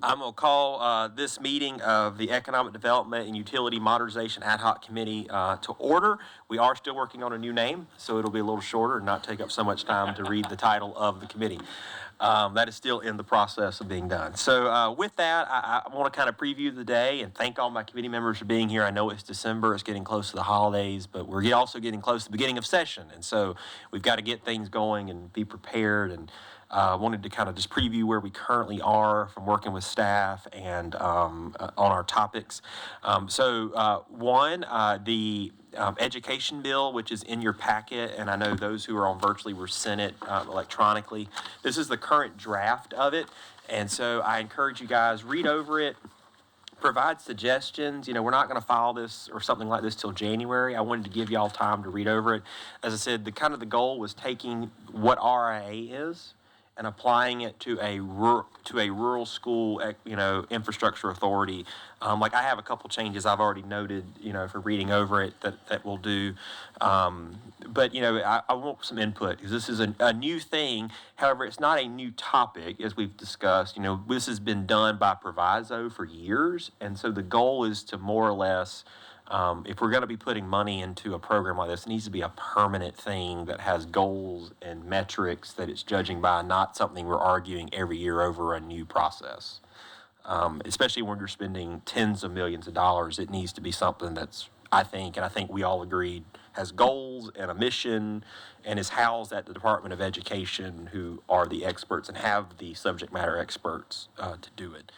I'm going to call this meeting of the Economic Development and Utility Modernization Ad Hoc Committee to order. We are still working on a new name, so it'll be a little shorter and not take up so much time to read the title of the committee. That is still in the process of being done. So with that, I want to kind of preview the day and thank all my committee members for being here. I know it's December, it's getting close to the holidays, but we're also getting close to the beginning of session. And so we've got to get things going and be prepared. And wanted to kind of just preview where we currently are from working with staff and on our topics. The education bill, which is in your packet, and I know those who are on virtually were sent it electronically. This is the current draft of it, and so I encourage you guys, read over it, provide suggestions. You know, we're not going to file this or something like this till January. I wanted to give y'all time to read over it. As I said, the goal was taking what RIA is and applying it to a rural school, infrastructure authority. Like I have a couple changes I've already noted, for reading over it that we'll do. But I want some input because this is a new thing. However, it's not a new topic, as we've discussed. This has been done by proviso for years, and so the goal is to more or less, if we're going to be putting money into a program like this, it needs to be a permanent thing that has goals and metrics that it's judging by, not something we're arguing every year over a new process. Especially when you're spending tens of millions of dollars, it needs to be something that's, I think we all agreed, has goals and a mission and is housed at the Department of Education, who are the experts and have the subject matter experts to do it.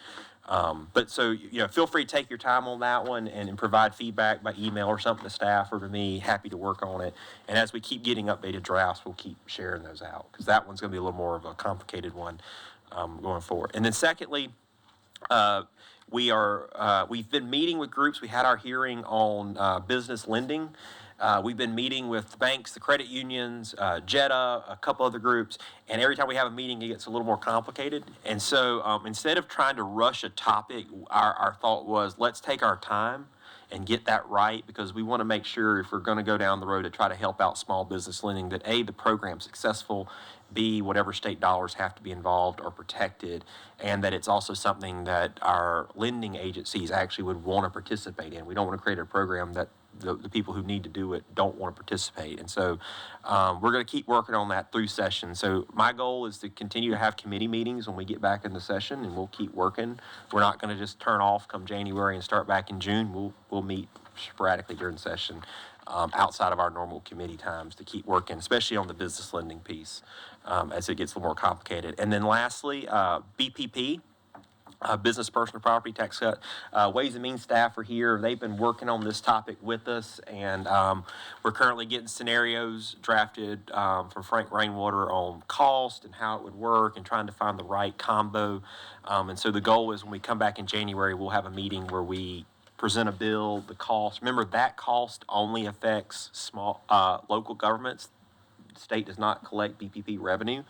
Feel free to take your time on that one and provide feedback by email or something to staff or to me. Happy to work on it. And as we keep getting updated drafts, we'll keep sharing those out because that one's going to be a little more of a complicated one going forward. And then secondly, we've been meeting with groups. We had our hearing on business lending. We've been meeting with the banks, the credit unions, JETA, a couple other groups, and every time we have a meeting, it gets a little more complicated. And so instead of trying to rush a topic, our thought was, let's take our time and get that right, because we want to make sure if we're going to go down the road to try to help out small business lending, that A, the program's successful, B, whatever state dollars have to be involved are protected, and that it's also something that our lending agencies actually would want to participate in. We don't want to create a program that the people who need to do it don't want to participate. And so we're going to keep working on that through session. So my goal is to continue to have committee meetings when we get back into session, and we'll keep working. We're not going to just turn off come January and start back in June. We'll meet sporadically during session outside of our normal committee times to keep working, especially on the business lending piece as it gets a little more complicated. And then lastly, BPP. Business personal property tax cut. Ways and Means staff are here. They've been working on this topic with us, and we're currently getting scenarios drafted from Frank Rainwater on cost and how it would work and trying to find the right combo. And so the goal is when we come back in January, we'll have a meeting where we present a bill, the cost. Remember, that cost only affects small local governments. The state does not collect BPP revenue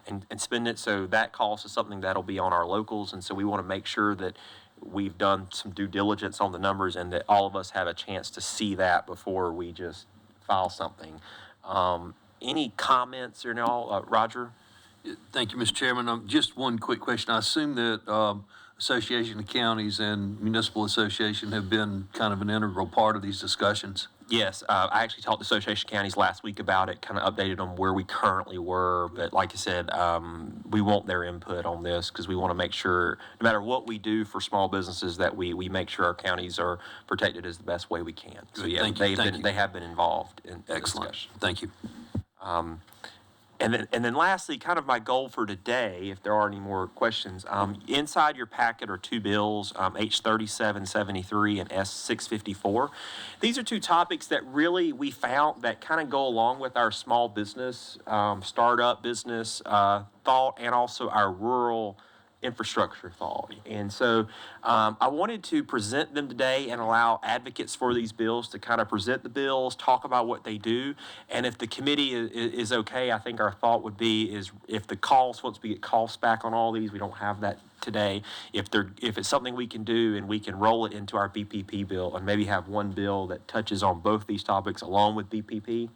and spend it, so that cost is something that'll be on our locals, and so we want to make sure that we've done some due diligence on the numbers and that all of us have a chance to see that before we just file something. Any comments or no, Roger? Thank you, Mr. Chairman. Just one quick question. I assume that Association of Counties and Municipal Association have been kind of an integral part of these discussions. Yes, I actually talked to Association of Counties last week about it, kind of updated on where we currently were. But like I said, we want their input on this because we want to make sure, no matter what we do for small businesses, that we make sure our counties are protected as the best way we can. So yeah, they have been involved in the discussion. Thank you. And then lastly, kind of my goal for today, if there are any more questions, inside your packet are two bills, H3773 and S654. These are two topics that really we found that kind of go along with our small business, startup business thought, and also our rural infrastructure thought. And so I wanted to present them today and allow advocates for these bills to kind of present the bills, talk about what they do. And if the committee is okay, I think our thought would be is if the costs, once we get costs back on all these, we don't have that today. If it's something we can do and we can roll it into our BPP bill and maybe have one bill that touches on both these topics along with BPP,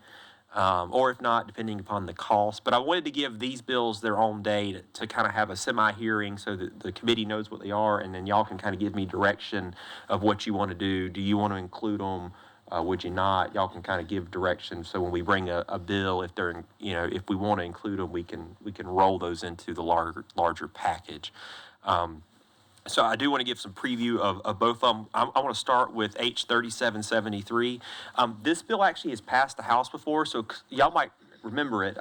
or if not, depending upon the cost. But I wanted to give these bills their own day to kind of have a semi-hearing so that the committee knows what they are, and then y'all can kind of give me direction of what you want to do. Do you want to include them? Would you not? Y'all can kind of give direction. So when we bring a bill, if they're, if we want to include them, we can roll those into the larger package. So I do want to give some preview of both of them. I want to start with H 3773. This bill actually has passed the House before, so y'all might remember it.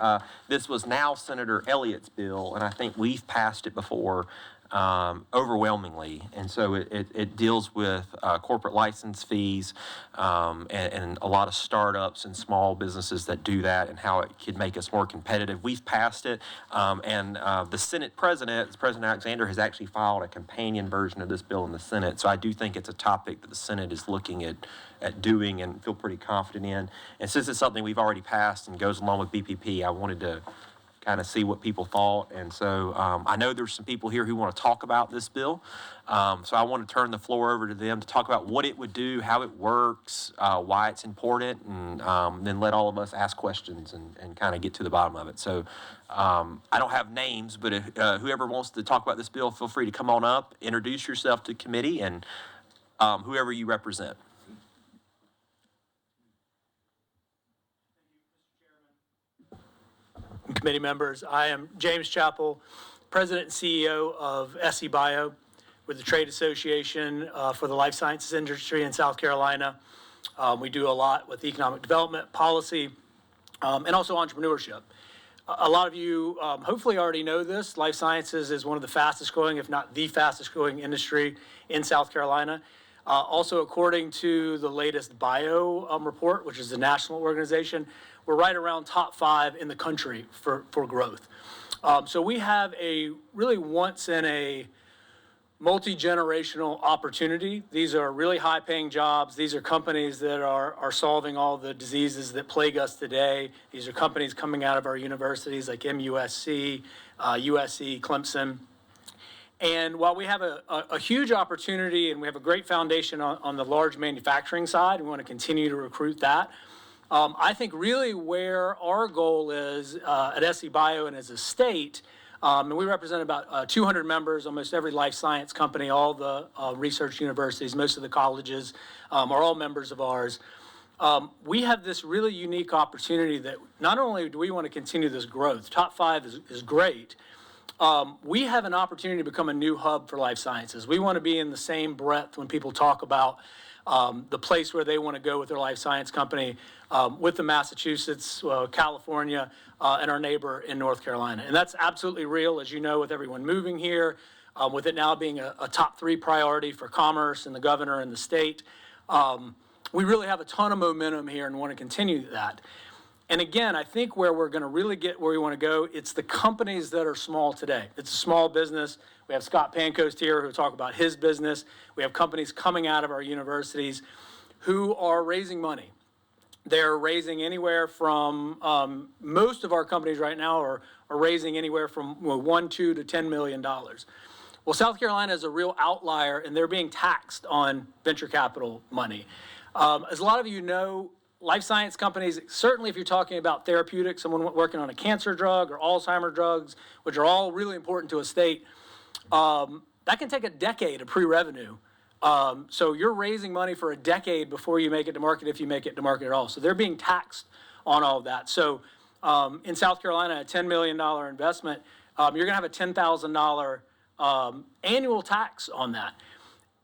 This was now Senator Elliott's bill, and I think we've passed it before overwhelmingly. And so it deals with corporate license fees and a lot of startups and small businesses that do that and how it could make us more competitive. We've passed it, and the Senate President Alexander, has actually filed a companion version of this bill in the Senate. So I do think it's a topic that the Senate is looking at doing and feel pretty confident in. And since it's something we've already passed and goes along with BPP, I wanted to kind of see what people thought. And so I know there's some people here who want to talk about this bill. So I want to turn the floor over to them to talk about what it would do, how it works, why it's important, and then let all of us ask questions and kind of get to the bottom of it. So I don't have names, but if, whoever wants to talk about this bill, feel free to come on up, introduce yourself to committee, and whoever you represent. Committee members, I am James Chappell, President and CEO of SE Bio. We're the trade association for the life sciences industry in South Carolina. We do a lot with economic development, policy, and also entrepreneurship. A lot of you hopefully already know this. Life sciences is one of the fastest growing, if not the fastest growing industry in South Carolina. Also, according to the latest bio report, which is a national organization, we're right around top 5 in the country for growth. So we have a really once in a multi-generational opportunity. These are really high paying jobs. These are companies that are solving all the diseases that plague us today. These are companies coming out of our universities like MUSC, USC, Clemson. And while we have a huge opportunity and we have a great foundation on the large manufacturing side, we want to continue to recruit that. I think really where our goal is at SE Bio and as a state, and we represent about 200 members, almost every life science company, all the research universities, most of the colleges are all members of ours. We have this really unique opportunity that not only do we want to continue this growth, top 5 is great, we have an opportunity to become a new hub for life sciences. We want to be in the same breadth when people talk about the place where they want to go with their life science company, with the Massachusetts, California, and our neighbor in North Carolina. And that's absolutely real, as you know, with everyone moving here, with it now being a top 3 priority for commerce and the governor and the state. We really have a ton of momentum here and want to continue that. And again, I think where we're going to really get where we want to go, it's the companies that are small today. It's a small business. We have Scott Pancoast here who will talk about his business. We have companies coming out of our universities who are raising money. They're raising anywhere from, most of our companies right now are raising anywhere from $1, $2 to $10 million. Well, South Carolina is a real outlier, and they're being taxed on venture capital money. As a lot of you know, life science companies, certainly if you're talking about therapeutics, someone working on a cancer drug or Alzheimer's drugs, which are all really important to a state, that can take a decade of pre-revenue. So you're raising money for a decade before you make it to market, if you make it to market at all. So they're being taxed on all of that. So in South Carolina, a $10 million investment, you're going to have a $10,000 annual tax on that.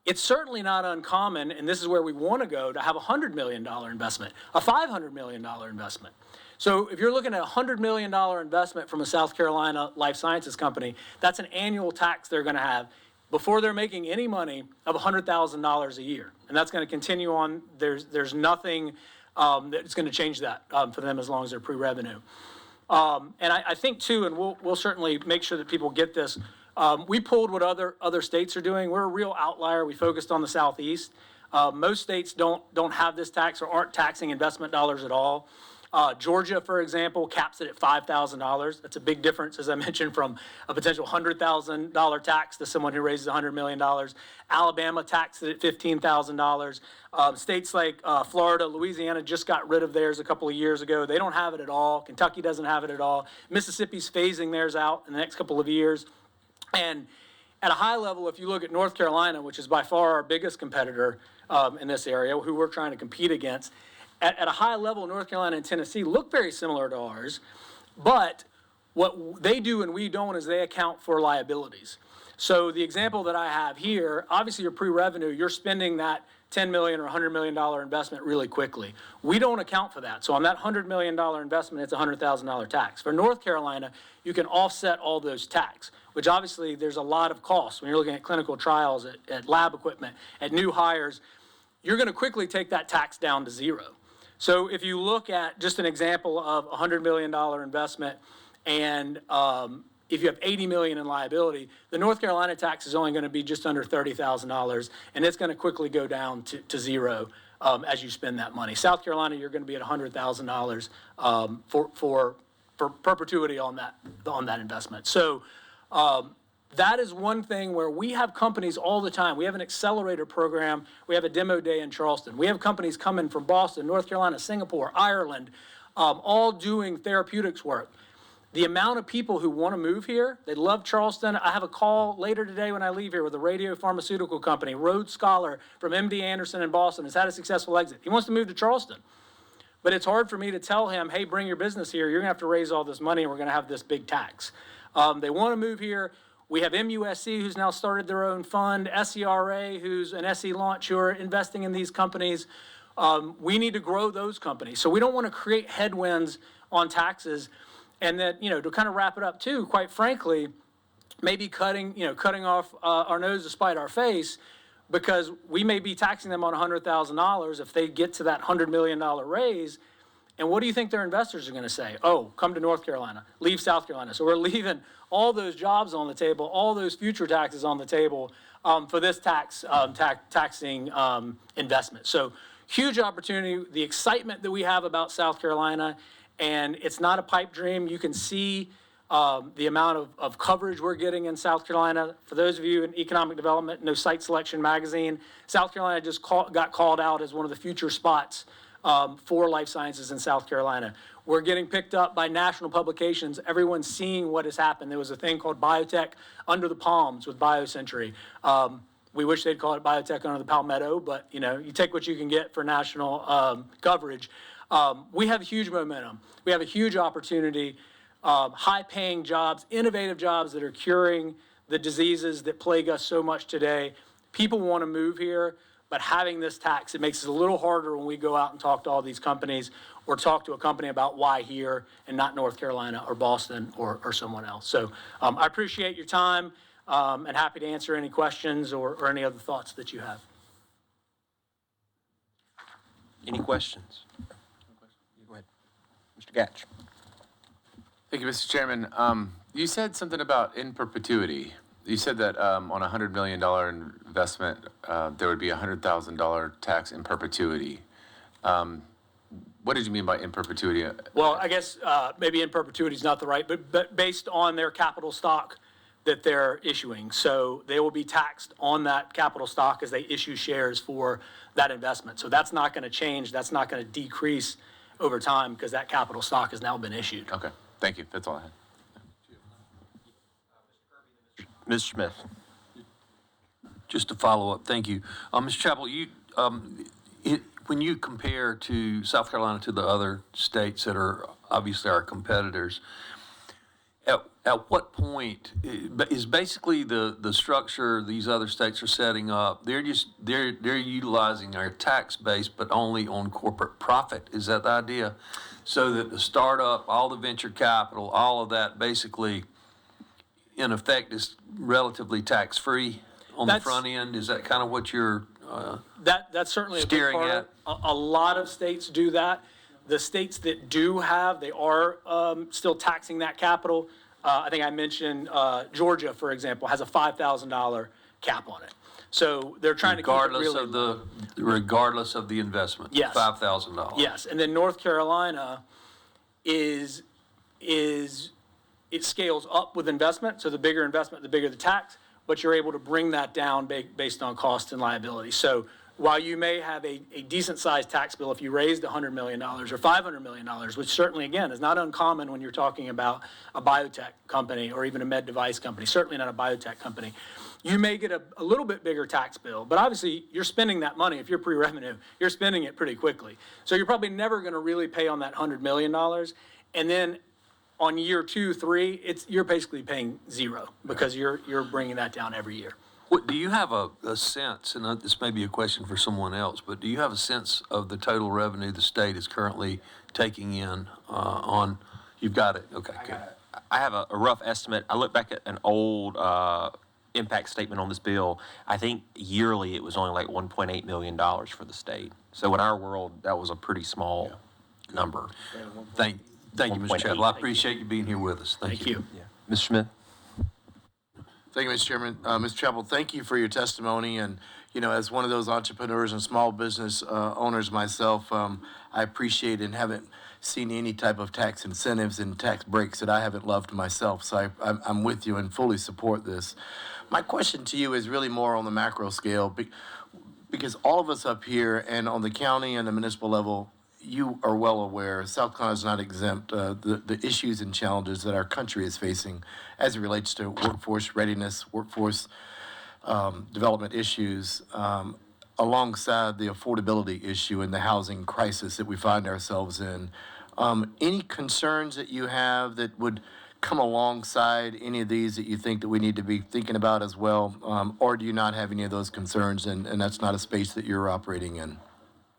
It's certainly not uncommon, and this is where we want to go, to have a $100 million investment, a $500 million investment. So if you're looking at a $100 million investment from a South Carolina life sciences company, that's an annual tax they're going to have before they're making any money of $100,000 a year. And that's going to continue on. There's nothing that's going to change that for them as long as they're pre-revenue. And I think, too, and we'll certainly make sure that people get this, we pulled what other states are doing. We're a real outlier. We focused on the Southeast. Most states don't have this tax or aren't taxing investment dollars at all. Georgia, for example, caps it at $5,000. That's a big difference, as I mentioned, from a potential $100,000 tax to someone who raises $100 million. Alabama taxed it at $15,000. States like Florida, Louisiana just got rid of theirs a couple of years ago. They don't have it at all. Kentucky doesn't have it at all. Mississippi's phasing theirs out in the next couple of years. And at a high level, if you look at North Carolina, which is by far our biggest competitor in this area, who we're trying to compete against, at a high level, North Carolina and Tennessee look very similar to ours, but what they do and we don't is they account for liabilities. So the example that I have here, obviously you're pre-revenue, you're spending that $10 million or $100 million investment really quickly. We don't account for that. So on that $100 million investment, it's a $100,000 tax. For North Carolina, you can offset all those tax, which obviously there's a lot of costs. When you're looking at clinical trials, at lab equipment, at new hires, you're going to quickly take that tax down to zero. So if you look at just an example of a $100 million investment and if you have $80 million in liability, the North Carolina tax is only going to be just under $30,000, and it's going to quickly go down to zero as you spend that money. South Carolina, you're going to be at $100,000 for perpetuity on that investment. So that is one thing where we have companies all the time. We have an accelerator program. We have a demo day in Charleston. We have companies coming from Boston, North Carolina, Singapore, Ireland, all doing therapeutics work. The amount of people who want to move here, they love Charleston. I have a call later today when I leave here with a radio pharmaceutical company, Rhodes Scholar from MD Anderson in Boston, has had a successful exit. He wants to move to Charleston. But it's hard for me to tell him, hey, bring your business here. You're going to have to raise all this money and we're going to have this big tax. They want to move here. We have MUSC, who's now started their own fund, SERA, who's an SE launch, who are investing in these companies. We need to grow those companies. So we don't want to create headwinds on taxes. And then, to kind of wrap it up too, quite frankly, maybe cutting off our nose to spite our face, because we may be taxing them on $100,000 if they get to that $100 million raise. And what do you think their investors are going to say? Oh, come to North Carolina, leave South Carolina. So we're leaving all those jobs on the table, all those future taxes on the table for this taxing investment. So huge opportunity, the excitement that we have about South Carolina, and it's not a pipe dream. You can see the amount of coverage we're getting in South Carolina. For those of you in economic development, know Site Selection Magazine, South Carolina just got called out as one of the future spots for life sciences in South Carolina. We're getting picked up by national publications. Everyone's seeing what has happened. There was a thing called Biotech Under the Palms with BioCentury. We wish they'd call it Biotech Under the Palmetto, but you take what you can get for national coverage. We have huge momentum. We have a huge opportunity, high-paying jobs, innovative jobs that are curing the diseases that plague us so much today. People want to move here. But having this tax, it makes it a little harder when we go out and talk to all these companies or talk to a company about why here and not North Carolina or Boston or someone else. So I appreciate your time and happy to answer any questions or any other thoughts that you have. Any questions? Go ahead. Mr. Gatch. Thank you, Mr. Chairman. You said something about in perpetuity. You said that on a $100 million investment, there would be a $100,000 tax in perpetuity. What did you mean by in perpetuity? Well, I guess maybe in perpetuity is not the right, but based on their capital stock that they're issuing. So they will be taxed on that capital stock as they issue shares for that investment. So that's not going to change. That's not going to decrease over time because that capital stock has now been issued. Okay, thank you. That's all I had. Ms. Smith. Just to follow up, thank you. Mr. Chappell, when you compare to South Carolina to the other states that are obviously our competitors, at what point is basically the structure these other states are setting up? They're utilizing our tax base, but only on corporate profit. Is that the idea? So that the startup, all the venture capital, all of that basically, in effect, is relatively tax-free on the front end? Is that kind of what you're That's certainly a big steering part at? of it. A lot of states do that. The states that do they are still taxing that capital. I think I mentioned Georgia, for example, has a $5,000 cap on it. So they're trying to keep it really regardless of the investment. Yes. $5,000. Yes, and then North Carolina is it scales up with investment. So the bigger investment, the bigger the tax, but you're able to bring that down based on cost and liability. So while you may have a decent sized tax bill, if you raised $100 million or $500 million, which certainly, again, is not uncommon when you're talking about a biotech company or even a med device company, certainly not a biotech company, you may get a little bit bigger tax bill, but obviously you're spending that money. If you're pre-revenue, you're spending it pretty quickly. So you're probably never going to really pay on that $100 million. And then on year 2, 3, you're basically paying zero because you're bringing that down every year. What, do you have a sense, and this may be a question for someone else, but do you have a sense of the total revenue the state is currently taking in on, you've got it, okay, good. I have a rough estimate. I look back at an old impact statement on this bill. I think yearly it was only like $1.8 million for the state. So in our world, that was a pretty small number. Thank you, Mr. 1.8. Chappell. I appreciate you being here with us. Thank you. Mr. Smith? Thank you, Mr. Chairman. Mr. Chappell, thank you for your testimony. And, you know, as one of those entrepreneurs and small business owners myself, I appreciate and haven't seen any type of tax incentives and tax breaks that I haven't loved myself. So I'm with you and fully support this. My question to you is really more on the macro scale, because all of us up here and on the county and the municipal level, you are well aware, South Carolina is not exempt, the issues and challenges that our country is facing as it relates to workforce readiness, workforce development issues, alongside the affordability issue and the housing crisis that we find ourselves in. Any concerns that you have that would come alongside any of these that you think that we need to be thinking about as well? Or do you not have any of those concerns and that's not a space that you're operating in?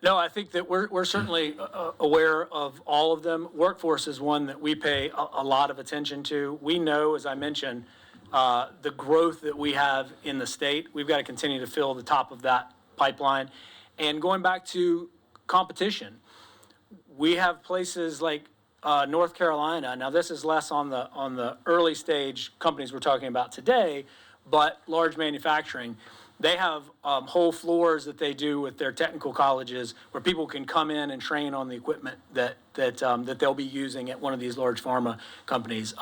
No, I think that we're certainly aware of all of them. Workforce is one that we pay a lot of attention to. We know, as I mentioned, the growth that we have in the state. We've got to continue to fill the top of that pipeline. And going back to competition, we have places like North Carolina. Now, this is less on the early stage companies we're talking about today, but large manufacturing. They have whole floors that they do with their technical colleges where people can come in and train on the equipment that they'll be using at one of these large pharma companies.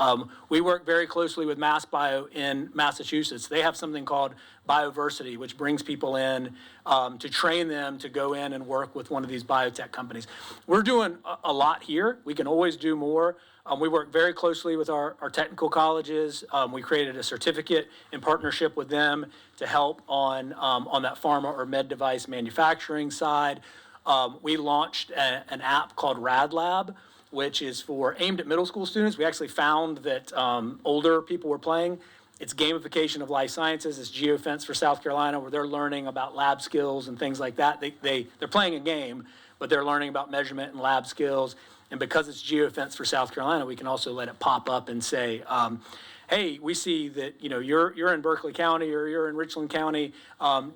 We work very closely with MassBio in Massachusetts. They have something called Bioversity, which brings people in to train them to go in and work with one of these biotech companies. We're doing a lot here. We can always do more. We work very closely with our technical colleges. We created a certificate in partnership with them to help on that pharma or med device manufacturing side. We launched an app called RadLab, which is aimed at middle school students. We actually found that older people were playing. It's gamification of life sciences. It's geofence for South Carolina, where they're learning about lab skills and things like that. They're playing a game, but they're learning about measurement and lab skills. And because it's geofence for South Carolina, we can also let it pop up and say, hey, we see that you're in Berkeley County or you're in Richland County.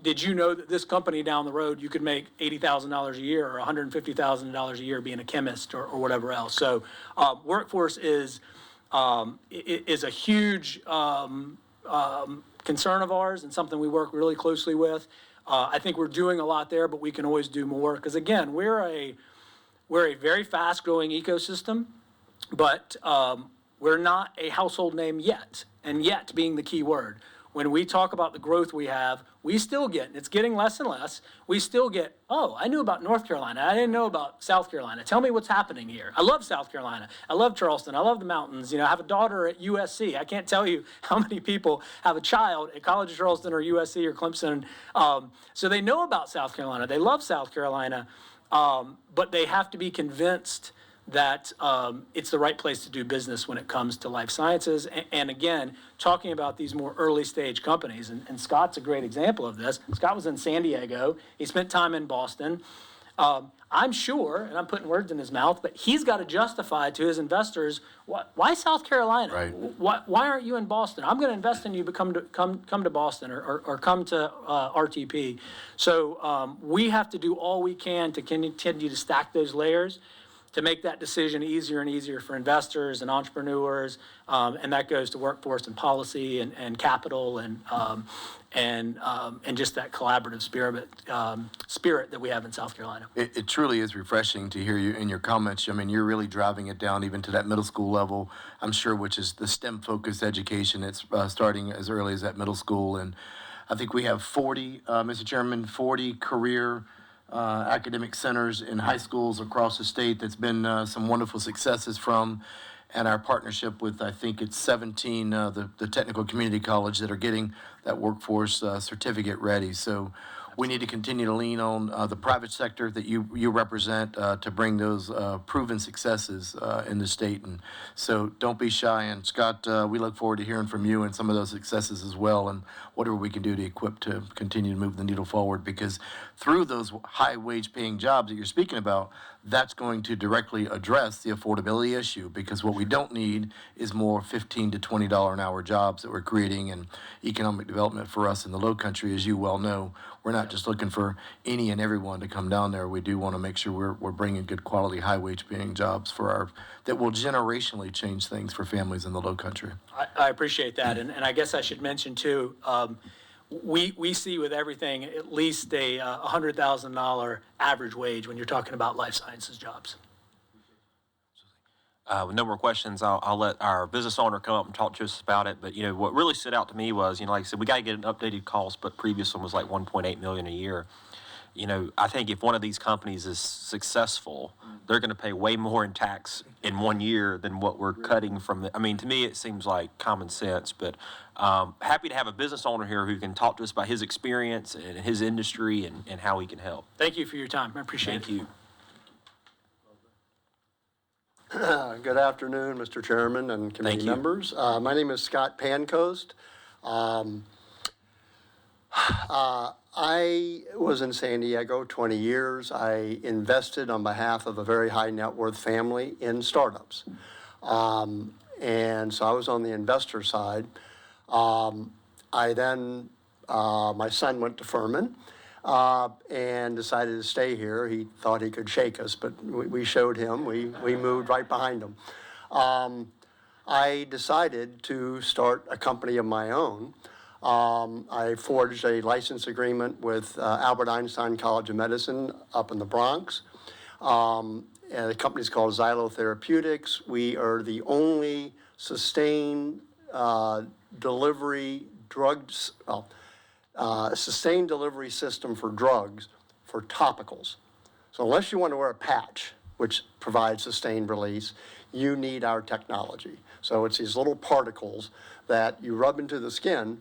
Did you know that this company down the road, you could make $80,000 a year or $150,000 a year being a chemist or whatever else? So workforce is a huge concern of ours and something we work really closely with. I think we're doing a lot there, but we can always do more because, again, we're a very fast-growing ecosystem, but we're not a household name yet, and yet being the key word. When we talk about the growth we have, we still get, and it's getting less and less, we still get, oh, I knew about North Carolina. I didn't know about South Carolina. Tell me what's happening here. I love South Carolina. I love Charleston. I love the mountains. I have a daughter at USC. I can't tell you how many people have a child at College of Charleston or USC or Clemson. So they know about South Carolina. They love South Carolina. But they have to be convinced that it's the right place to do business when it comes to life sciences. And again, talking about these more early stage companies, and Scott's a great example of this. Scott was in San Diego. He spent time in Boston. I'm sure, and I'm putting words in his mouth, but he's got to justify to his investors, why South Carolina? Right. Why aren't you in Boston? I'm going to invest in you, but come to Boston or come to RTP. So we have to do all we can to continue to stack those layers to make that decision easier and easier for investors and entrepreneurs, and that goes to workforce and policy and capital and just that collaborative spirit that we have in South Carolina. It truly is refreshing to hear you in your comments. I mean, you're really driving it down even to that middle school level, I'm sure, which is the STEM-focused education. It's starting as early as that middle school. And I think we have 40, Mr. Chairman, 40 career academic centers in high schools across the state that's been some wonderful successes from. And our partnership with, I think it's 17, the technical community college that are getting that workforce certificate ready. So we need to continue to lean on the private sector that you represent to bring those proven successes in the state. And so don't be shy. And Scott, we look forward to hearing from you and some of those successes as well, and whatever we can do to equip to continue to move the needle forward. Because through those high wage paying jobs that you're speaking about, that's going to directly address the affordability issue, because what we don't need is more $15 to $20 an hour jobs that we're creating in economic development for us in the Low Country. As you well know, we're not just looking for any and everyone to come down there. We do want to make sure we're bringing good quality, high wage paying jobs that will generationally change things for families in the Low Country. I appreciate that, and I guess I should mention too, we see with everything at least a $100,000 average wage when you're talking about life sciences jobs. With no more questions, I'll let our business owner come up and talk to us about it. But, what really stood out to me was, like I said, we got to get an updated cost, but previous one was like 1.8 million a year. I think if one of these companies is successful, they're going to pay way more in tax in 1 year than what we're cutting from the, to me, it seems like common sense, but happy to have a business owner here who can talk to us about his experience and his industry and how he can help. Thank you for your time. I appreciate it. Thank you. Good afternoon, Mr. Chairman and committee members. My name is Scott Pancoast. I was in San Diego 20 years. I invested on behalf of a very high net worth family in startups. And so I was on the investor side. I then, my son went to Furman and decided to stay here. He thought he could shake us, but we showed him. We moved right behind him. I decided to start a company of my own. I forged a license agreement with Albert Einstein College of Medicine up in the Bronx. And the company's called Xylo Therapeutics. We are the only sustained delivery drugs, sustained delivery system for drugs for topicals. So unless you want to wear a patch, which provides sustained release, you need our technology. So it's these little particles that you rub into the skin.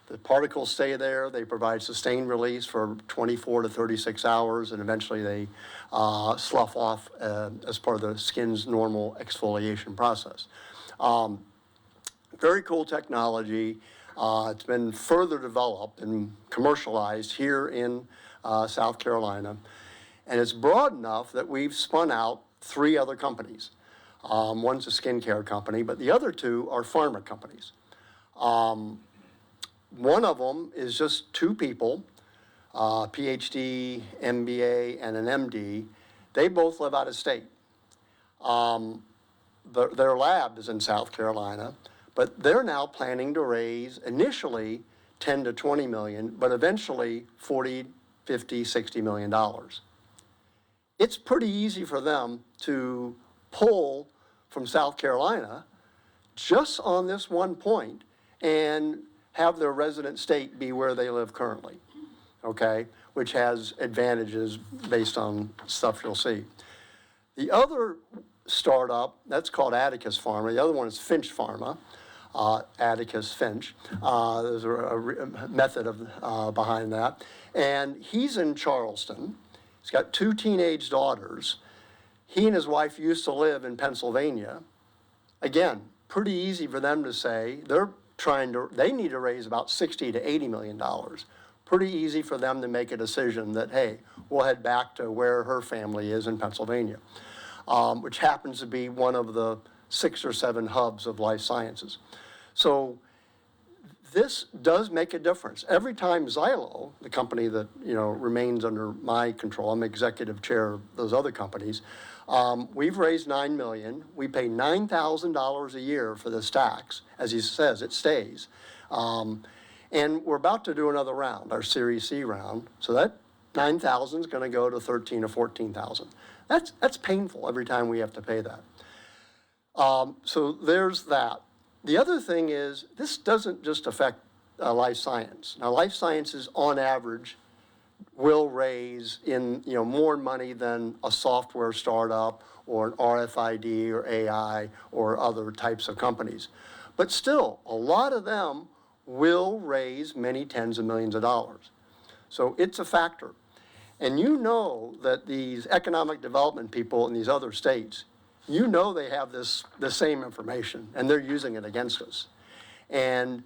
The particles stay there. They provide sustained release for 24 to 36 hours, and eventually they slough off as part of the skin's normal exfoliation process. Very cool technology. It's been further developed and commercialized here in South Carolina. And it's broad enough that we've spun out 3 other companies. One's a skincare company, but the other 2 are pharma companies. One of them is just 2 people, PhD, MBA, and an MD. They both live out of state. Their lab is in South Carolina, but they're now planning to raise initially 10 to 20 million, but eventually 40, 50, 60 million dollars. It's pretty easy for them to pull from South Carolina just on this one point and have their resident state be where they live currently, okay? Which has advantages based on stuff you'll see. The other startup, that's called Atticus Pharma. The other one is Finch Pharma, Atticus Finch. There's a method behind that. And he's in Charleston. He's got 2 teenage daughters. He and his wife used to live in Pennsylvania. Again, pretty easy for them to say, they need to raise about 60 to 80 million dollars. Pretty easy for them to make a decision that, hey, we'll head back to where her family is in Pennsylvania, which happens to be one of the 6 or 7 hubs of life sciences. So this does make a difference. Every time Xylo, the company that, remains under my control, I'm executive chair of those other companies, we've raised $9 million. We pay $9,000 a year for this tax. As he says, it stays. And we're about to do another round, our Series C round. So that 9,000 is going to go to 13 or 14,000. That's painful every time we have to pay that. So there's that. The other thing is, this doesn't just affect life science. Now, life sciences, on average, will raise more money than a software startup or an RFID or AI or other types of companies. But still, a lot of them will raise many tens of millions of dollars. So it's a factor. And you know that these economic development people in these other states, they have the same information, and they're using it against us. And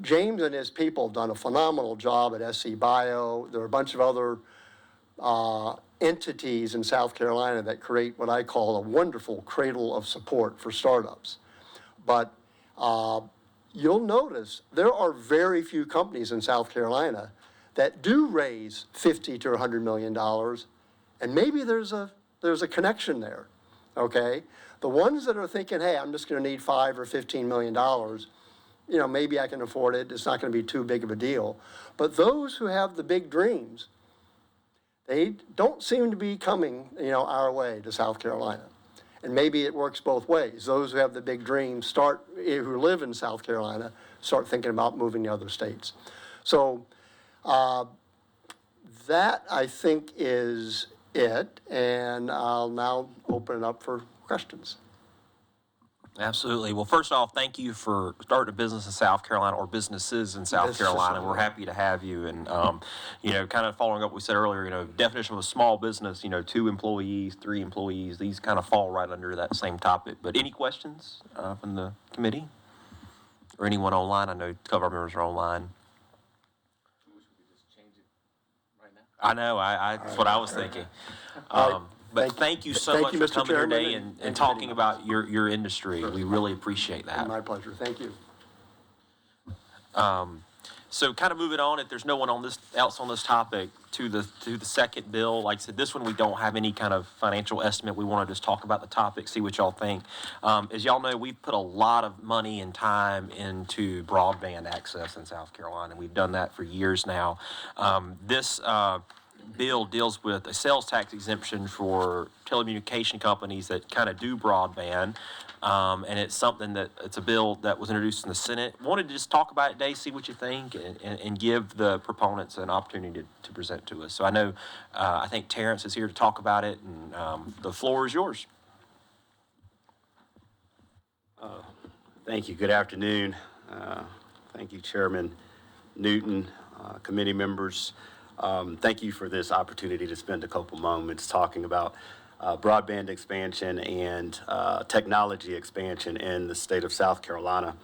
James and his people have done a phenomenal job at SC Bio. There are a bunch of other entities in South Carolina that create what I call a wonderful cradle of support for startups. But you'll notice there are very few companies in South Carolina that do raise $50 to $100 million, and maybe there's a connection there, okay? The ones that are thinking, hey, I'm just going to need $5 or $15 million, maybe I can afford it. It's not going to be too big of a deal. But those who have the big dreams, they don't seem to be coming, our way to South Carolina. And maybe it works both ways. Those who have the big dreams who live in South Carolina, start thinking about moving to other states. So that, I think, is it, and I'll now open it up for questions. Absolutely. Well, first off, thank you for starting a business in South Carolina, or businesses in South Carolina. We're happy to have you. And, kind of following up what we said earlier, definition of a small business, 2 employees, 3 employees, these kind of fall right under that same topic. But any questions from the committee or anyone online? I know a couple of our members are online. I know, that's what I was thinking. But thank you so much for coming here today and talking about your industry. We really appreciate that. My pleasure. Thank you. So kind of moving on, if there's no one else on this topic, to the second bill. Like I said, this one we don't have any kind of financial estimate. We want to just talk about the topic, see what y'all think. As y'all know, we've put a lot of money and time into broadband access in South Carolina. We've done that for years now. This bill deals with a sales tax exemption for telecommunication companies that kind of do broadband. And it's a bill that was introduced in the Senate. Wanted to just talk about it today, see what you think, and give the proponents an opportunity to present to us. So I know, I think Terrence is here to talk about it, and the floor is yours. Thank you. Good afternoon. Thank you, Chairman Newton, committee members. Thank you for this opportunity to spend a couple moments talking about broadband expansion and technology expansion in the state of South Carolina.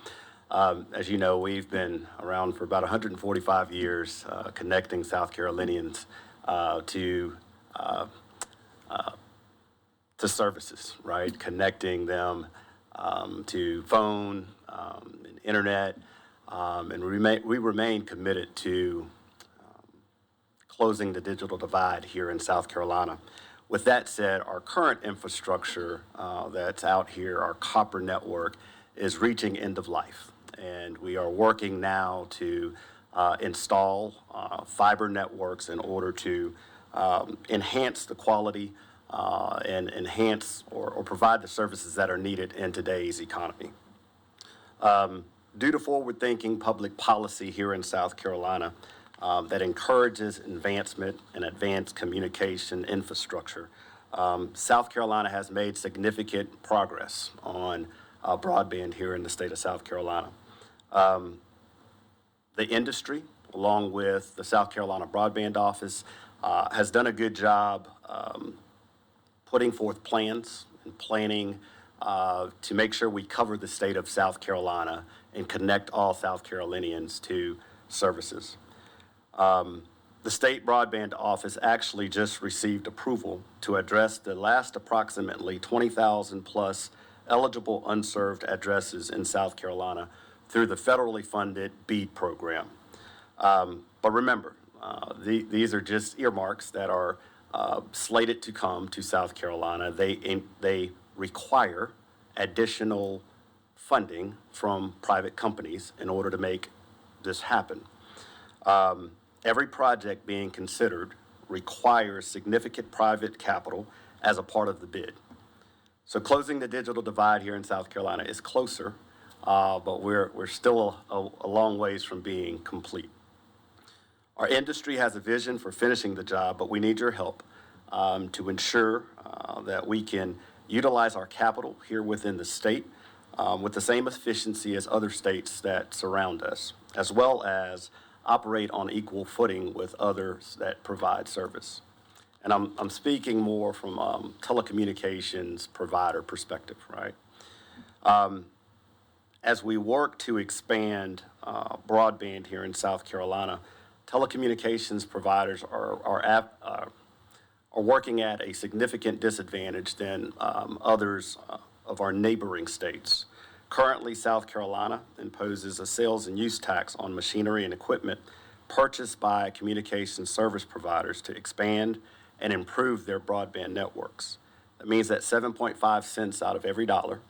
As you know, we've been around for about 145 years, connecting South Carolinians to services, right? Connecting them to phone, and internet, and we remain committed to closing the digital divide here in South Carolina. With that said, our current infrastructure that's out here, our copper network, is reaching end of life. And we are working now to install fiber networks in order to enhance the quality and enhance or provide the services that are needed in today's economy. Due to forward-thinking public policy here in South Carolina, that encourages advancement and advanced communication infrastructure, South Carolina has made significant progress on broadband here in the state of South Carolina. The industry, along with the South Carolina Broadband Office, has done a good job putting forth plans and planning to make sure we cover the state of South Carolina and connect all South Carolinians to services. The State Broadband Office actually just received approval to address the last approximately 20,000 plus eligible unserved addresses in South Carolina through the federally funded BEAD program. But remember, these are just earmarks that are slated to come to South Carolina. They require additional funding from private companies in order to make this happen. Every project being considered requires significant private capital as a part of the bid. So closing the digital divide here in South Carolina is closer, but we're still a long ways from being complete. Our industry has a vision for finishing the job, but we need your help to ensure that we can utilize our capital here within the state with the same efficiency as other states that surround us, as well as operate on equal footing with others that provide service. And I'm speaking more from telecommunications provider perspective, right? As we work to expand broadband here in South Carolina, telecommunications providers are working at a significant disadvantage than others of our neighboring states. Currently, South Carolina imposes a sales and use tax on machinery and equipment purchased by communication service providers to expand and improve their broadband networks. That means that 7.5 cents out of every dollar,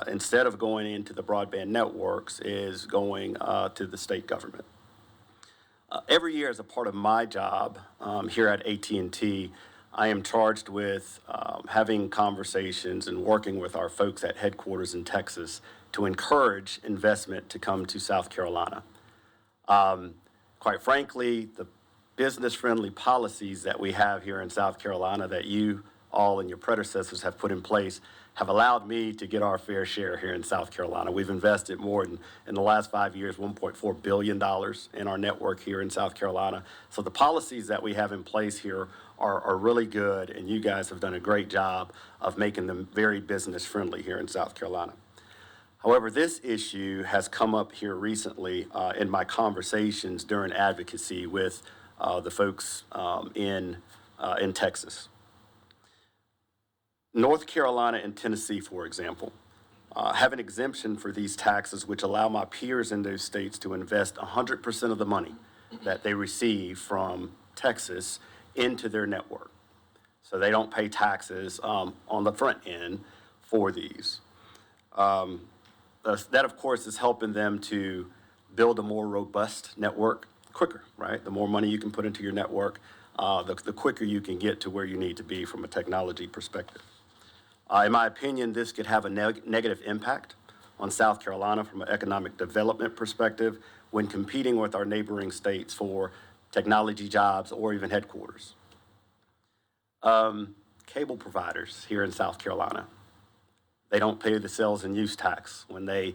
instead of going into the broadband networks, is going to the state government. Every year, as a part of my job here at AT&T, I am charged with having conversations and working with our folks at headquarters in Texas to encourage investment to come to South Carolina. Quite frankly, the business-friendly policies that we have here in South Carolina that you all and your predecessors have put in place have allowed me to get our fair share here in South Carolina. We've invested more in the last 5 years, $1.4 billion in our network here in South Carolina. So the policies that we have in place here are really good, and you guys have done a great job of making them very business-friendly here in South Carolina. However, this issue has come up here recently in my conversations during advocacy with the folks in Texas. North Carolina and Tennessee, for example, have an exemption for these taxes, which allow my peers in those states to invest 100% of the money that they receive from Texas into their network. So they don't pay taxes on the front end for these. That, of course, is helping them to build a more robust network quicker, right? The more money you can put into your network, the quicker you can get to where you need to be from a technology perspective. In my opinion, this could have a negative impact on South Carolina from an economic development perspective when competing with our neighboring states for technology jobs or even headquarters. Cable providers here in South Carolina, they don't pay the sales and use tax when they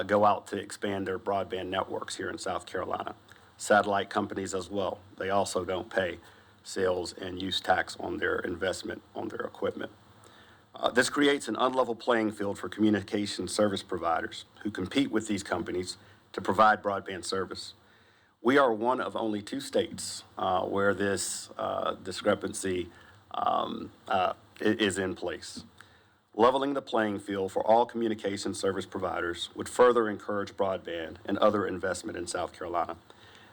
go out to expand their broadband networks here in South Carolina. Satellite companies as well, they also don't pay sales and use tax on their investment on their equipment. This creates an unlevel playing field for communication service providers who compete with these companies to provide broadband service. We are one of only 2 states where this discrepancy is in place. Leveling the playing field for all communication service providers would further encourage broadband and other investment in South Carolina.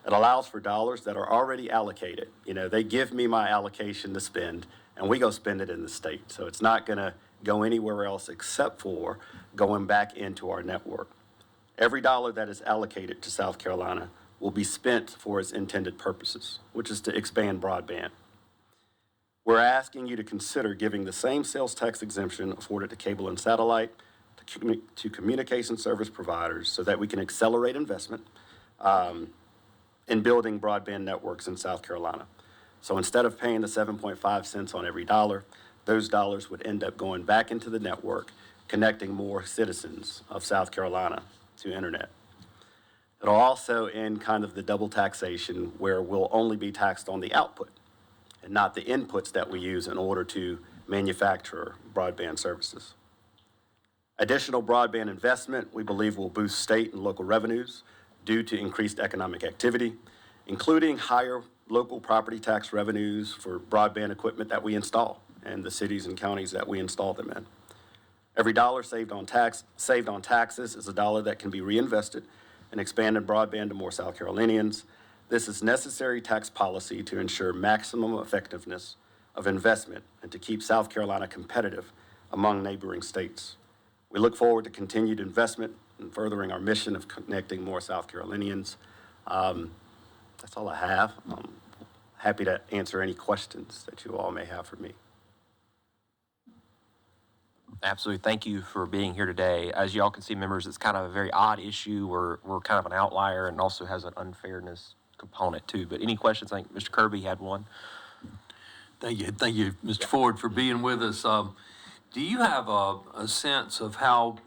It allows for dollars that are already allocated. You know, they give me my allocation to spend, and we go spend it in the state. So it's not going to go anywhere else except for going back into our network. Every dollar that is allocated to South Carolina will be spent for its intended purposes, which is to expand broadband. We're asking you to consider giving the same sales tax exemption afforded to cable and satellite to communication service providers so that we can accelerate investment in building broadband networks in South Carolina. So instead of paying the 7.5 cents on every dollar, those dollars would end up going back into the network, connecting more citizens of South Carolina to internet. It'll also end kind of the double taxation where we'll only be taxed on the output and not the inputs that we use in order to manufacture broadband services. Additional broadband investment, we believe, will boost state and local revenues due to increased economic activity, including higher local property tax revenues for broadband equipment that we install and the cities and counties that we install them in. Every dollar saved on taxes is a dollar that can be reinvested in expanding broadband to more South Carolinians. This is necessary tax policy to ensure maximum effectiveness of investment and to keep South Carolina competitive among neighboring states. We look forward to continued investment in furthering our mission of connecting more South Carolinians. That's all I have. I'm happy to answer any questions that you all may have for me. Absolutely. Thank you for being here today. As you all can see, members, it's kind of a very odd issue. We're kind of an outlier and also has an unfairness component too. But any questions? I think Mr. Kirby had one. Thank you, Mr. Ford, for being with us. Do you have a sense of how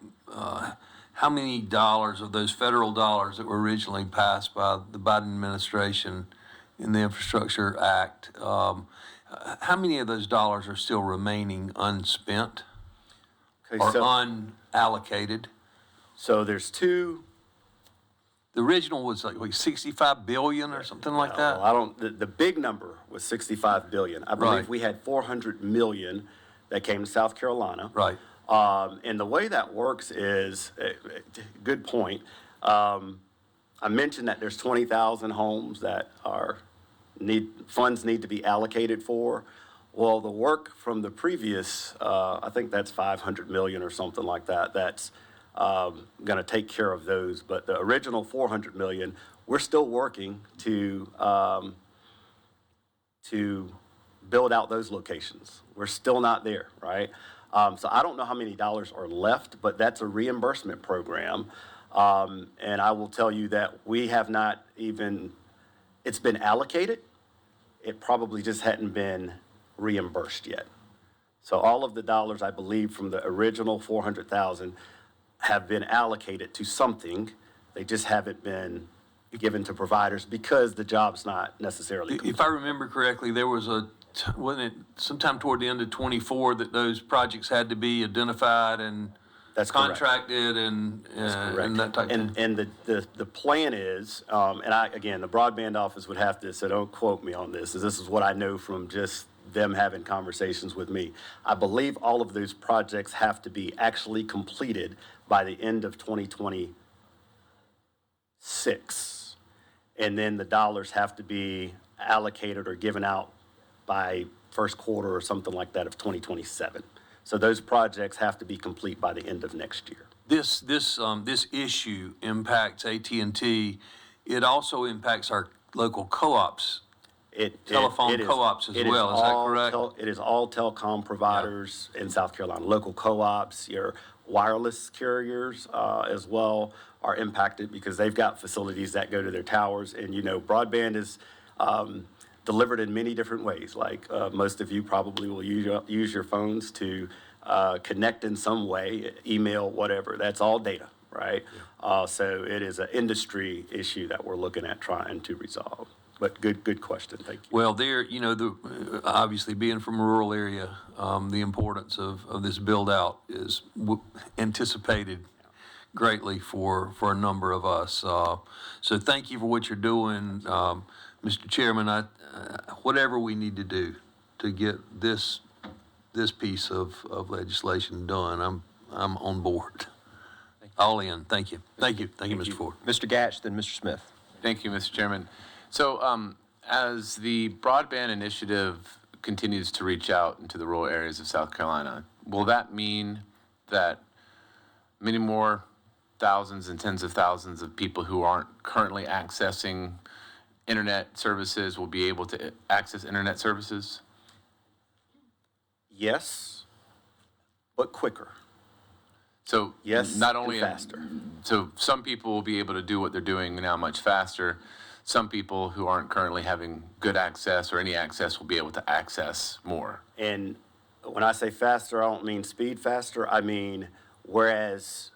many dollars of those federal dollars that were originally passed by the Biden administration in the Infrastructure Act, how many of those dollars are still remaining unspent Okay, or so, unallocated? so there's two. The original was like 65 billion or something like that? Well, the big number was 65 billion. I believe Right. we had 400 million that came to South Carolina. Right. And the way that works is, good point. I mentioned that there's 20,000 homes that funds need to be allocated for. Well, the work from the previous, I think that's 500 million or something like that, that's going to take care of those. But the original 400 million, we're still working to build out those locations. We're still not there, right? So I don't know how many dollars are left, but that's a reimbursement program. And I will tell you that we have not even, it's been allocated. It probably just hadn't been reimbursed yet. So all of the dollars, I believe, from the original 400,000 have been allocated to something. They just haven't been given to providers because the job's not necessarily complete. If I remember correctly, there was wasn't it sometime toward the end of 24 that those projects had to be identified and That's correct. contracted and that type of thing? And the plan is, and again, the broadband office would have to, so don't quote me on this, this is what I know from just them having conversations with me. I believe all of those projects have to be actually completed by the end of 2026. And then the dollars have to be allocated or given out by first quarter or something like that of 2027. So those projects have to be complete by the end of next year. This issue impacts AT&T. It also impacts our local co-ops, telephone co-ops as well. Is that correct? It is all telecom providers in South Carolina. Local co-ops, your wireless carriers as well are impacted because they've got facilities that go to their towers. And, broadband is delivered in many different ways. Like most of you probably will use your phones to connect in some way, email, whatever. That's all data, right? Yeah. So it is an industry issue that we're looking at trying to resolve. But good question. Thank you. Well, obviously being from a rural area, the importance of this build out is anticipated greatly for a number of us. So thank you for what you're doing, Mr. Chairman. Whatever we need to do to get this piece of legislation done, I'm on board. All in. Thank you. Thank you, Mr. Ford. Mr. Gatch, then Mr. Smith. Thank you, Mr. Chairman. So as the broadband initiative continues to reach out into the rural areas of South Carolina, will that mean that many more thousands and tens of thousands of people who aren't currently accessing internet services will be able to access internet services? Yes, but quicker. So Yes, not and only faster. So some people will be able to do what they're doing now much faster. Some people who aren't currently having good access or any access will be able to access more. And when I say faster, I don't mean speed faster. I mean, whereas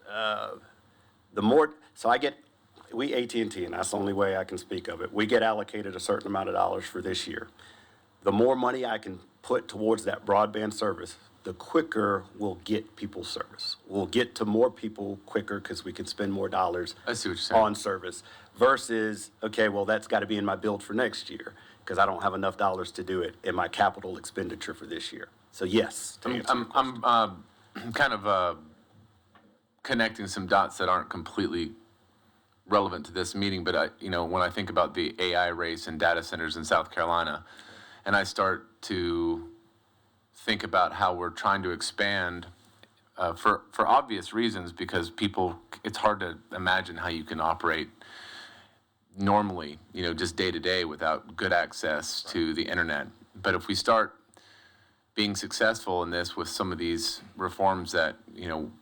we AT&T, and that's the only way I can speak of it, we get allocated a certain amount of dollars for this year. The more money I can put towards that broadband service, the quicker we'll get people service. We'll get to more people quicker because we can spend more dollars I see what you're saying. on service versus, okay, well, that's got to be in my build for next year because I don't have enough dollars to do it in my capital expenditure for this year. So yes, to answer your question. kind of connecting some dots that aren't completely relevant to this meeting, but when I think about the AI race and data centers in South Carolina, and I start to think about how we're trying to expand for obvious reasons, because it's hard to imagine how you can operate normally, just day to day without good access to the internet. But if we start being successful in this with some of these reforms that,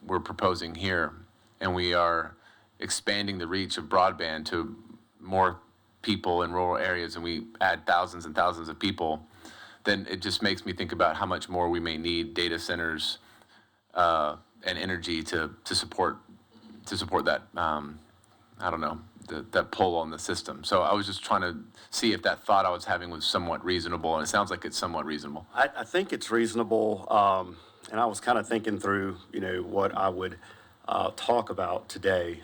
we're proposing here, and we are expanding the reach of broadband to more people in rural areas, and we add thousands and thousands of people, then it just makes me think about how much more we may need data centers and energy to support that. I don't know, that pull on the system. So I was just trying to see if that thought I was having was somewhat reasonable, and it sounds like it's somewhat reasonable. I think it's reasonable, and I was kind of thinking through, what I would talk about today.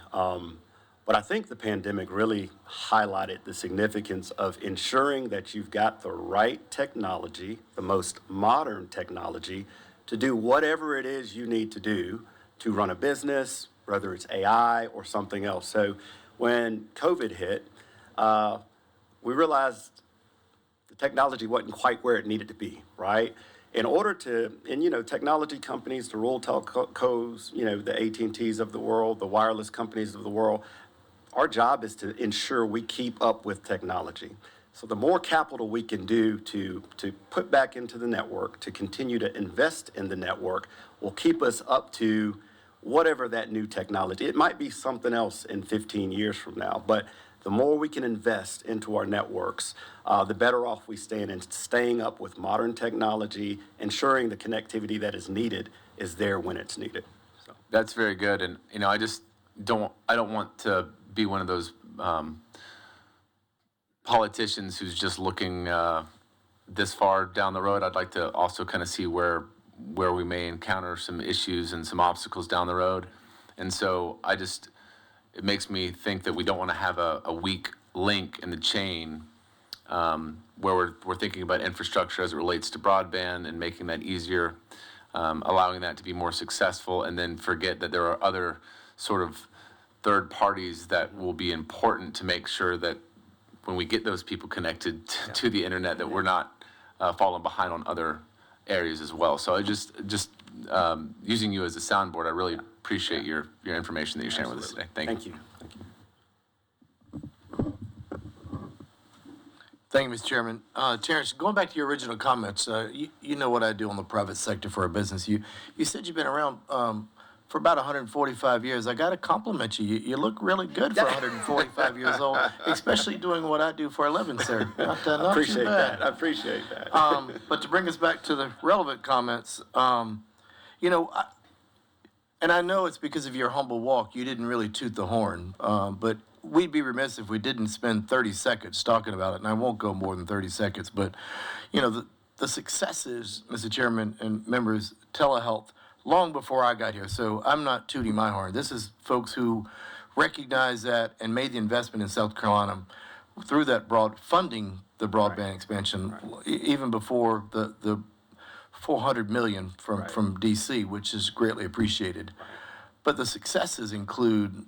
But I think the pandemic really highlighted the significance of ensuring that you've got the right technology, the most modern technology, to do whatever it is you need to do to run a business, whether it's AI or something else. So when COVID hit, we realized the technology wasn't quite where it needed to be, right? In order to, and technology companies, the rural telcos, the AT&Ts of the world, the wireless companies of the world, our job is to ensure we keep up with technology. So the more capital we can do to put back into the network, to continue to invest in the network, will keep us up to whatever that new technology. It might be something else in 15 years from now, but the more we can invest into our networks, the better off we stand in staying up with modern technology, ensuring the connectivity that is needed is there when it's needed. So. That's very good, and I just don't want to be one of those politicians who's just looking this far down the road. I'd like to also kind of see where we may encounter some issues and some obstacles down the road, and so it makes me think that we don't want to have a weak link in the chain where we're thinking about infrastructure as it relates to broadband and making that easier, allowing that to be more successful, and then forget that there are other sort of third parties that will be important to make sure that when we get those people connected to the internet, that we're not falling behind on other areas as well. So I just using you as a soundboard, I really appreciate your information that you're sharing with us today. Thank you. Thank you, Mr. Chairman. Terrence, going back to your original comments, you know what I do on the private sector for a business. You said you've been around for about 145 years. I got to compliment you. You look really good for 145 years old, especially doing what I do for a living, sir. Not I appreciate that. I appreciate that. But to bring us back to the relevant comments, and I know it's because of your humble walk, you didn't really toot the horn, but we'd be remiss if we didn't spend 30 seconds talking about it, and I won't go more than 30 seconds, but, the successes, Mr. Chairman and members, telehealth, long before I got here, so I'm not tooting my horn. This is folks who recognize that and made the investment in South Carolina through that funding the broadband expansion, even before the $400 million from DC, which is greatly appreciated. But the successes include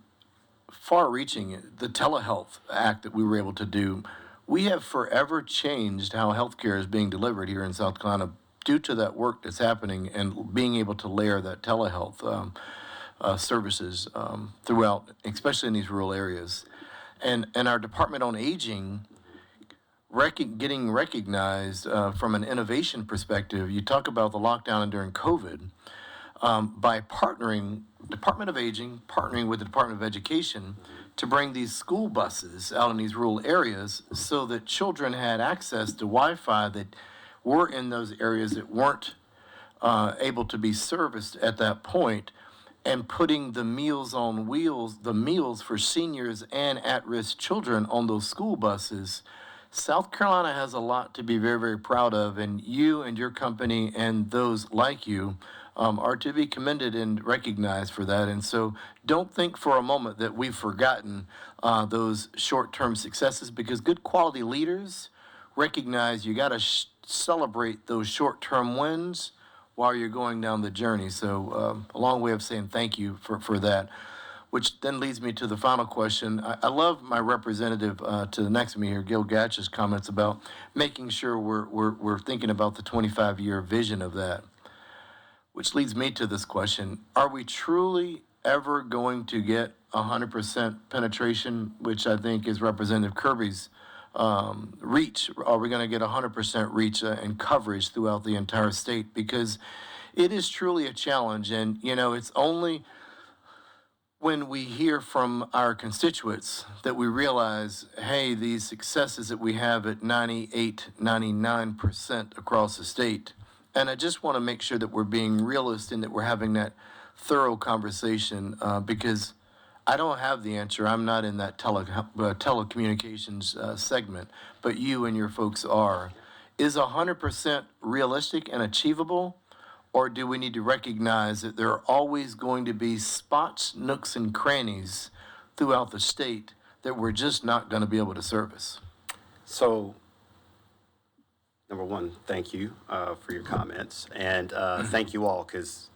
far-reaching, the Telehealth Act that we were able to do. We have forever changed how healthcare is being delivered here in South Carolina due to that work that's happening and being able to layer that telehealth services throughout, especially in these rural areas. And our Department on Aging getting recognized from an innovation perspective. You talk about the lockdown and during COVID, by partnering, Department of Aging, partnering with the Department of Education to bring these school buses out in these rural areas so that children had access to Wi-Fi that were in those areas that weren't able to be serviced at that point, and putting the Meals on Wheels, the meals for seniors and at-risk children on those school buses. South Carolina has a lot to be very, very proud of, and you and your company and those like you are to be commended and recognized for that. And so don't think for a moment that we've forgotten those short-term successes, because good quality leaders recognize you got to celebrate those short-term wins while you're going down the journey. So a long way of saying thank you for that, which then leads me to the final question. I love my representative to the next to me here, Gil Gatch's comments about making sure we're thinking about the 25-year vision of that, which leads me to this question. Are we truly ever going to get 100% penetration, which I think is Representative Kirby's reach? Are we going to get 100% reach and coverage throughout the entire state? Because it is truly a challenge. And, you know, it's only when we hear from our constituents that we realize, hey, these successes that we have at 98, 99% across the state. And I just want to make sure that we're being realist and that we're having that thorough conversation because I don't have the answer. I'm not in that telecommunications segment, but you and your folks are. Is 100% realistic and achievable? Or do we need to recognize that there are always going to be spots, nooks, and crannies throughout the state that we're just not going to be able to service? So, number one, thank you for your comments. And thank you all, because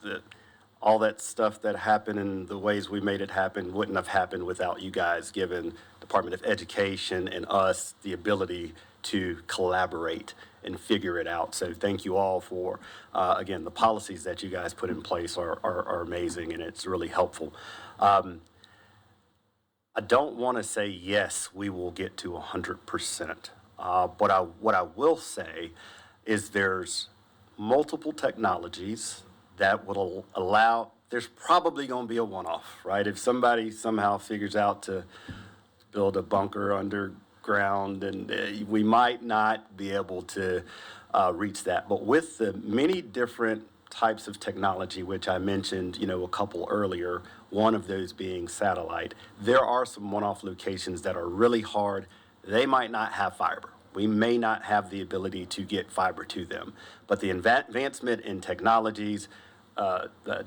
all that stuff that happened and the ways we made it happen wouldn't have happened without you guys giving Department of Education and us the ability to collaborate and figure it out. So thank you all for, again, the policies that you guys put in place are amazing, and it's really helpful. I don't want to say, yes, we will get to 100%. What I will say is there's multiple technologies that will allow, there's probably going to be a one-off, right? If somebody somehow figures out to build a bunker underground, and we might not be able to reach that. But with the many different types of technology, which I mentioned, you know, a couple earlier, one of those being satellite, there are some one-off locations that are really hard. They might not have fiber. We may not have the ability to get fiber to them. But the advancement in technologies,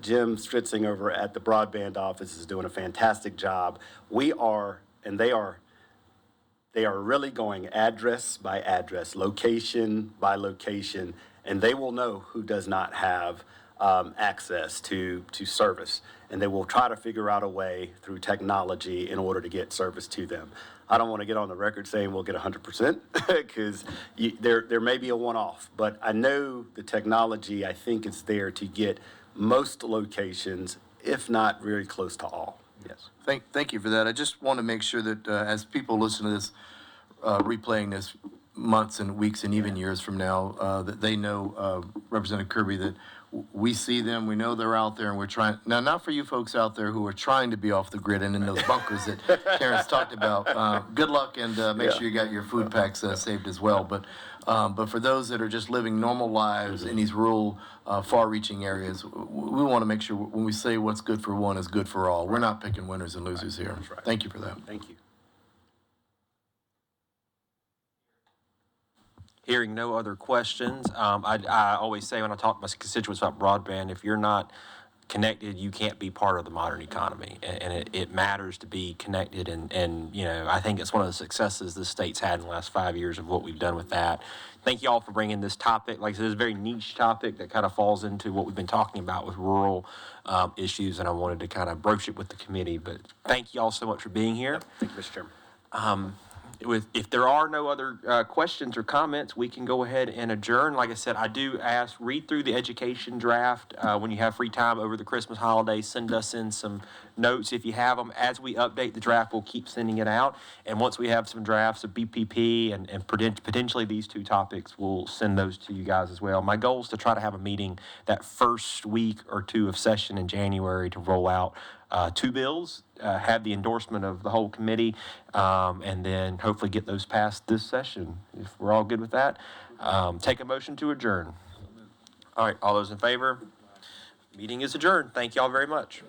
Jim Stritzing over at the broadband office is doing a fantastic job. We are, and they are really going address by address, location by location, and they will know who does not have access to service. And they will try to figure out a way through technology in order to get service to them. I don't want to get on the record saying we'll get 100% because there may be a one-off, but I know the technology, I think it's there to get most locations, if not very close to all. Yes. Thank you for that. I just want to make sure that as people listen to this, replaying this months and weeks and even years from now, that they know, Representative Kirby, that we see them, we know they're out there, and we're trying, now not for you folks out there who are trying to be off the grid and in those bunkers that Karen's talked about. Good luck, and make sure you got your food packs saved as well. But for those that are just living normal lives in these rural, far-reaching areas, we want to make sure when we say what's good for one is good for all. We're not picking winners and losers here. That's right. Thank you for that. Thank you. Hearing no other questions, I always say when I talk to my constituents about broadband, if you're not connected, you can't be part of the modern economy. And it matters to be connected. And, you know, I think it's one of the successes the state's had in the last 5 years of what we've done with that. Thank you all for bringing this topic. Like I said, it's a very niche topic that kind of falls into what we've been talking about with rural issues. And I wanted to kind of broach it with the committee. But thank you all so much for being here. Thank you, Mr. Chairman. If there are no other questions or comments, we can go ahead and adjourn. Like I said, I do ask, read through the education draft when you have free time over the Christmas holidays. Send us in some notes if you have them. As we update the draft, we'll keep sending it out. And once we have some drafts of BPP and potentially these two topics, we'll send those to you guys as well. My goal is to try to have a meeting that first week or two of session in January to roll out two bills, have the endorsement of the whole committee, and then hopefully get those passed this session. If we're all good with that, take a motion to adjourn. All right, all those in favor? Meeting is adjourned. Thank you all very much.